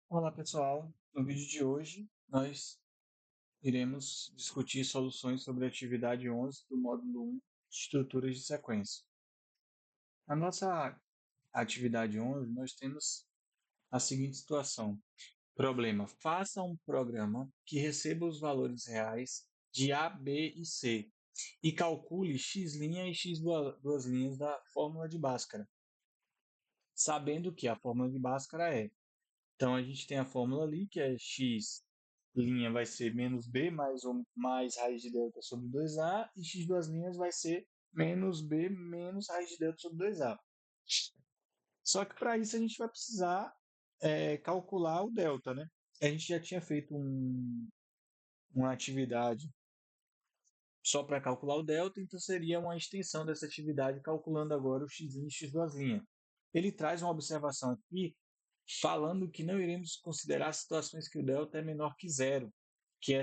Olá pessoal, no vídeo de hoje nós iremos discutir soluções sobre a atividade 11 do módulo 1 de estruturas de sequência. Na nossa atividade 11 nós temos a seguinte situação. Problema: faça um programa que receba os valores reais de A, B e C e calcule x' e x duas linhas da fórmula de Bhaskara, sabendo que a fórmula de Bhaskara é. Então a gente tem a fórmula ali que é x' vai ser menos b mais raiz de delta sobre 2a e x duas linhas vai ser menos b menos raiz de delta sobre 2a. Só que para isso a gente vai precisar calcular o delta, né? A gente já tinha feito uma atividade só para calcular o delta, então seria uma extensão dessa atividade calculando agora o x' e x duas linhas. Ele traz uma observação aqui falando que não iremos considerar situações que o delta é menor que zero,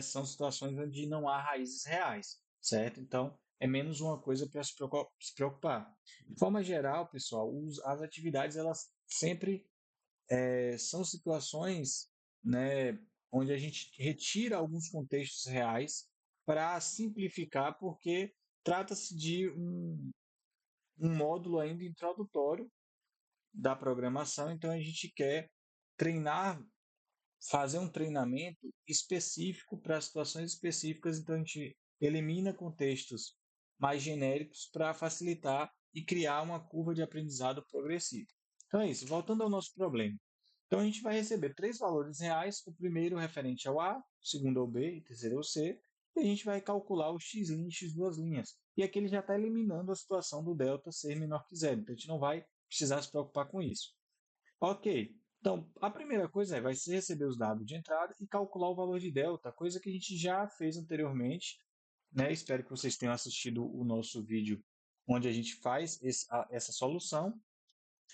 são situações onde não há raízes reais, certo? Então, é menos uma coisa para se preocupar. De forma geral, pessoal, as atividades elas sempre são situações, né, onde a gente retira alguns contextos reais para simplificar, porque trata-se de um módulo ainda introdutório da programação, então a gente quer treinar, fazer um treinamento específico para situações específicas, então a gente elimina contextos mais genéricos para facilitar e criar uma curva de aprendizado progressivo. Então é isso, voltando ao nosso problema. Então a gente vai receber três valores reais, o primeiro referente ao A, o segundo ao B e o terceiro ao C, e a gente vai calcular o x' e x duas linhas. E aqui ele já está eliminando a situação do delta ser menor que zero, então a gente não vai precisar se preocupar com isso. Ok, então a primeira coisa vai ser receber os dados de entrada e calcular o valor de delta, coisa que a gente já fez anteriormente, né? Espero que vocês tenham assistido o nosso vídeo onde a gente faz essa solução.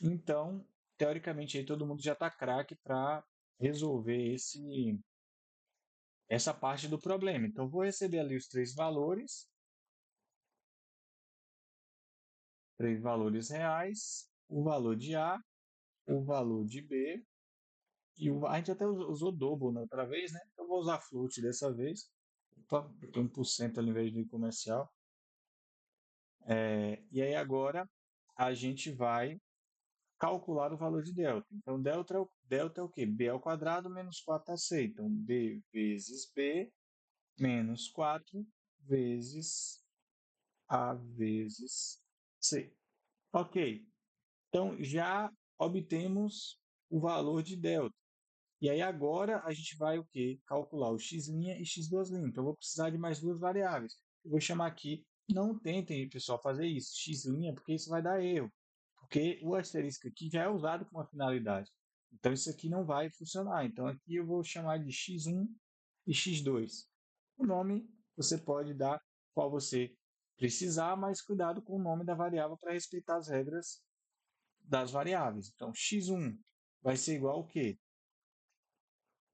Então, teoricamente, aí todo mundo já está craque para resolver essa parte do problema. Então, vou receber ali os três valores reais, o valor de A, o valor de B. A gente até usou double na outra vez, né? Eu vou usar float dessa vez. Opa, tem 1% ao invés de comercial. E aí agora a gente vai calcular o valor de delta. Então, delta é o quê? B ao quadrado menos 4ac. Então, B vezes B menos 4 vezes A vezes C. Ok. Então, já obtemos o valor de delta. E aí agora a gente vai o quê? Calcular o x' e x duas linhas. Então eu vou precisar de mais duas variáveis. Eu vou chamar aqui, não tentem, pessoal, fazer isso, x', porque isso vai dar erro. Porque o asterisco aqui já é usado com uma finalidade. Então isso aqui não vai funcionar. Então aqui eu vou chamar de x1 e x2. O nome você pode dar qual você precisar, mas cuidado com o nome da variável para respeitar as regras das variáveis. Então x1 vai ser igual ao quê?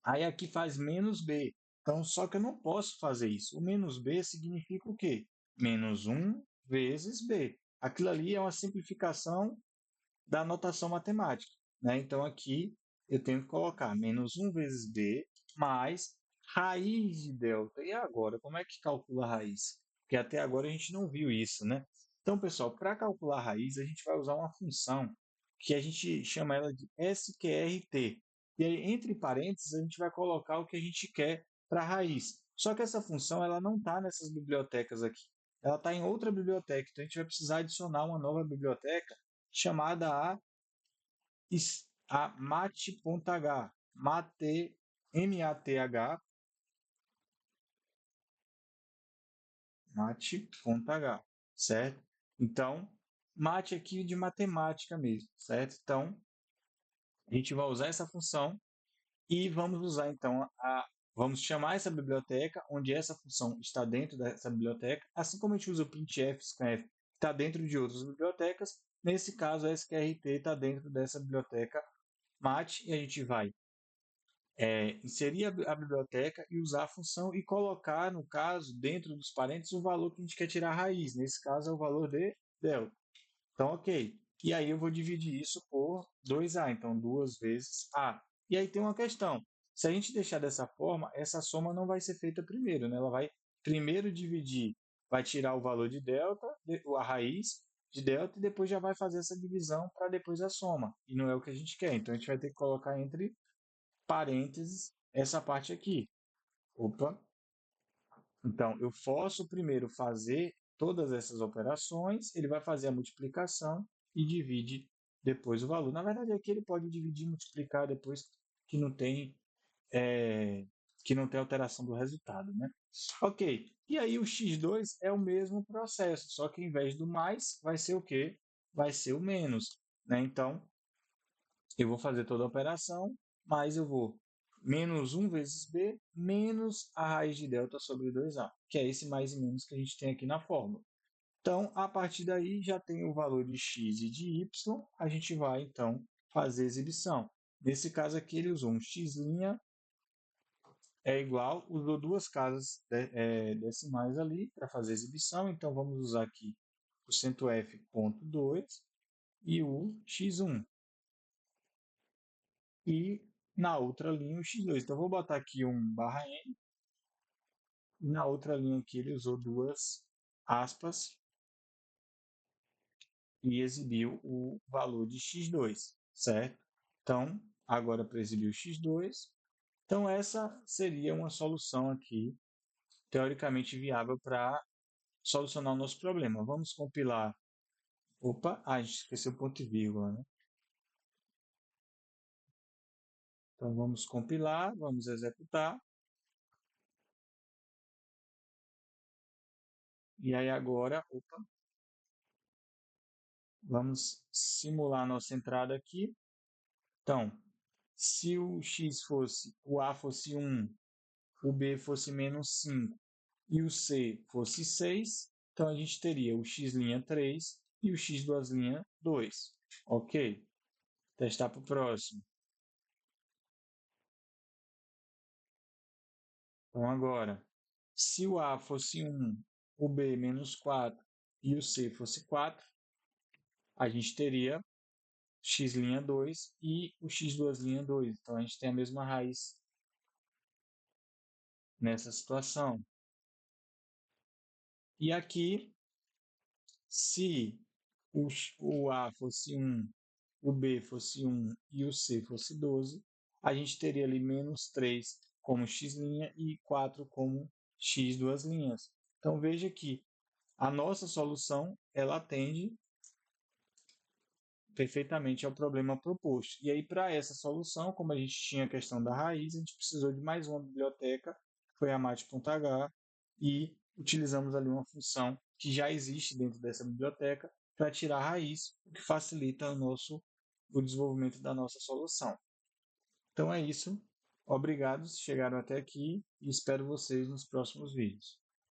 Aí aqui faz menos b. Então, só que eu não posso fazer isso. O menos b significa o quê? Menos 1 vezes b. Aquilo ali é uma simplificação da notação matemática, né? Então, aqui eu tenho que colocar menos 1 vezes b mais raiz de delta. E agora, como é que calcula a raiz? Porque até agora a gente não viu isso, né? Então, pessoal, para calcular a raiz, a gente vai usar uma função que a gente chama ela de sqrt. E aí, entre parênteses, a gente vai colocar o que a gente quer para a raiz. Só que essa função ela não está nessas bibliotecas aqui. Ela está em outra biblioteca. Então, a gente vai precisar adicionar uma nova biblioteca chamada a mat.h. Mate, M-A-T-H, mat.h, certo? Então, mate aqui de matemática mesmo, certo? Então, a gente vai usar essa função e vamos usar então vamos chamar essa biblioteca onde essa função está dentro dessa biblioteca, assim como a gente usa o printf, scanf, que está dentro de outras bibliotecas. Nesse caso, a sqrt está dentro dessa biblioteca mat e a gente vai inserir a biblioteca e usar a função e colocar, no caso, dentro dos parênteses, o valor que a gente quer tirar a raiz. Nesse caso, é o valor de delta. Então, ok. E aí eu vou dividir isso por 2a. Então, 2 vezes a. E aí tem uma questão. Se a gente deixar dessa forma, essa soma não vai ser feita primeiro, né? Ela vai primeiro dividir, vai tirar o valor de delta, a raiz de delta, e depois já vai fazer essa divisão para depois a soma. E não é o que a gente quer. Então a gente vai ter que colocar entre parênteses essa parte aqui. Opa! Então eu posso primeiro fazer todas essas operações, ele vai fazer a multiplicação e divide depois o valor. Na verdade, aqui ele pode dividir e multiplicar depois que não tem é, que não tem alteração do resultado, né? Ok. E aí o x2 é o mesmo processo, só que em vez do mais vai ser o quê? Vai ser o menos, né? Então eu vou fazer toda a operação, mas eu vou menos 1 vezes b menos a raiz de delta sobre 2a, que é esse mais e menos que a gente tem aqui na fórmula. Então, a partir daí, já tem o valor de x e de y, a gente vai, então, fazer a exibição. Nesse caso aqui, ele usou um x' é igual, usou duas casas decimais ali para fazer a exibição, então vamos usar aqui o %f.2 e o x1. E na outra linha o x2. Então vou botar aqui um barra n, e na outra linha aqui ele usou duas aspas e exibiu o valor de x2, certo? Então, agora para exibir o x2, então essa seria uma solução aqui, teoricamente viável para solucionar o nosso problema. Vamos compilar. Opa, a gente esqueceu o ponto e vírgula, né? Então vamos compilar, vamos executar. E aí agora, opa, vamos simular a nossa entrada aqui. Então, se o x fosse, o a fosse 1, o b fosse menos 5 e o c fosse 6, então a gente teria o x' 3 e o x duas linha 2. Ok? Testar para o próximo. Então agora, se o A fosse 1, o B menos 4 e o C fosse 4, a gente teria x' 2 e o x duas linha 2. Então a gente tem a mesma raiz nessa situação. E aqui, se o A fosse 1, o B fosse 1 e o C fosse 12, a gente teria ali menos 3 como x' e 4 como x duas linhas. Então veja que a nossa solução ela atende perfeitamente ao problema proposto. E aí, para essa solução, como a gente tinha a questão da raiz, a gente precisou de mais uma biblioteca, que foi a mate.h, e utilizamos ali uma função que já existe dentro dessa biblioteca para tirar a raiz, o que facilita o desenvolvimento da nossa solução. Então é isso. Obrigado se chegaram até aqui e espero vocês nos próximos vídeos.